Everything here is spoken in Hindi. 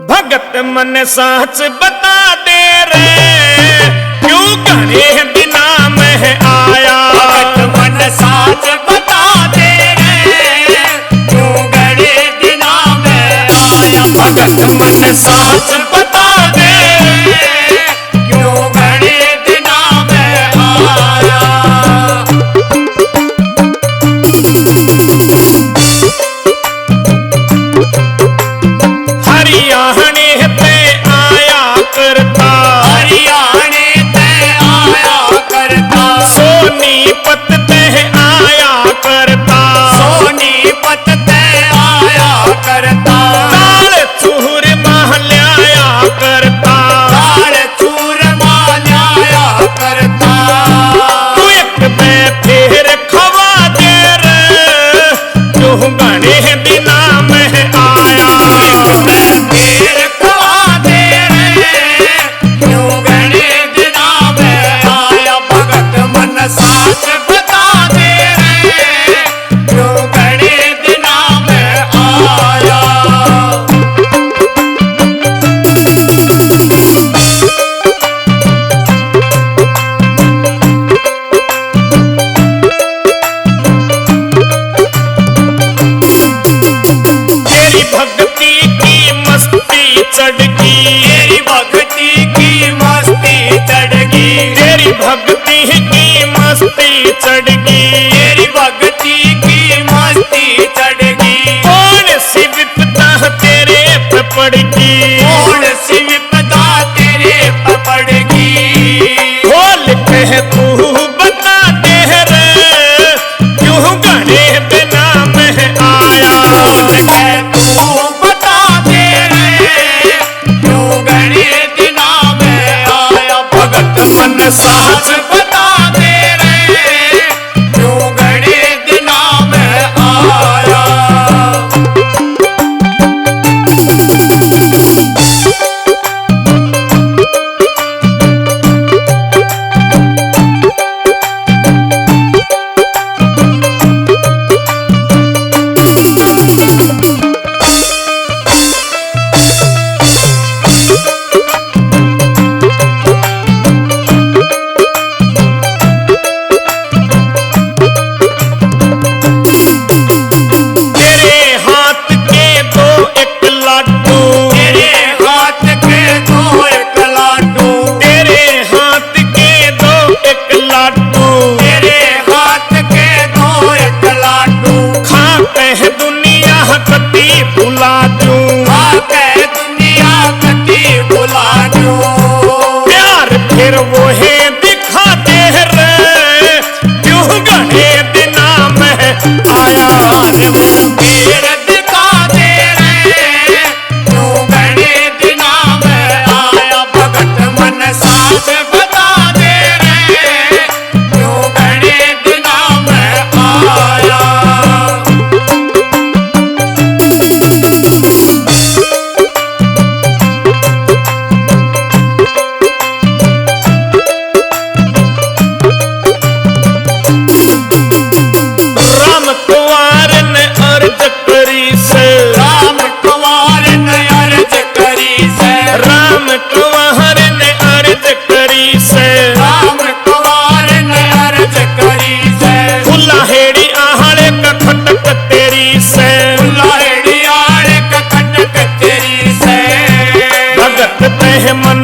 भगत मन साच बता दे रे, क्यों घने दिना में आया। भगत मन साच बता दे रे, क्यों घने दिना में आया। भगत मन साच बता दे, क्यों घने दिना में आया। हरियाणे पे आया करता, हरियाणे पे आया करता, सोनीपत पे आया करता, सोनीपत पे आया करता, दाल चूरमा ल्याया करता, दाल चूरमा ल्याया करता। तू एक पे फिर खवा दे रे, क्यों घने दिना में आया। फिर खवा दे रे, क्यों घने दिना में आया। भगत मन साच बता दे रे, क्यों घने दिना में आया। तेरी भक्ति की मस्ती चढ़ गई, तेरी भक्ति की मस्ती चढ़ गई, तेरी भक्ति की मस्ती चढ़ गई। तेरी भक्ति की मस्ती चढ़ गई। कौन सी विपदा तेरे पे पड़ गई, कौन सी विपदा तेरे पे पड़ गई। खोल के तू बता दे रे, क्यों घने दिना में आया। तू बता दे रे, क्यों घने दिना में आया। भगत मन साच बता दे रे, क्यों घने दिना में आया। तेरे हाथ के दो एक लाडू, तेरे हाथ के दो एक लाडू, तेरे हाथ के दो एक लाडू, तेरे हाथ के दो एक लाडू। खाते हैं दुनिया कति भुला दूं, आके दुनिया कटी बुला दूं। प्यार फिर वो है दिखा दे रे, क्यों घने दिना में आया। फिर दिखा दे रे, क्यों घने दिना में आया। भगत मन साच बता दे रे, क्यों घने दिना में आया। राम कुंवर ने अर्ज करी से, राम कुंवर ने अर्ज करी से, राम कुंवर ने अर्ज करी से, राम कुंवर ने अर्ज करी से। फुलाहेड़ी आहड़े का खटक तेरी से, लाड़ियाड़ का खटक तेरी से। भगत तह मन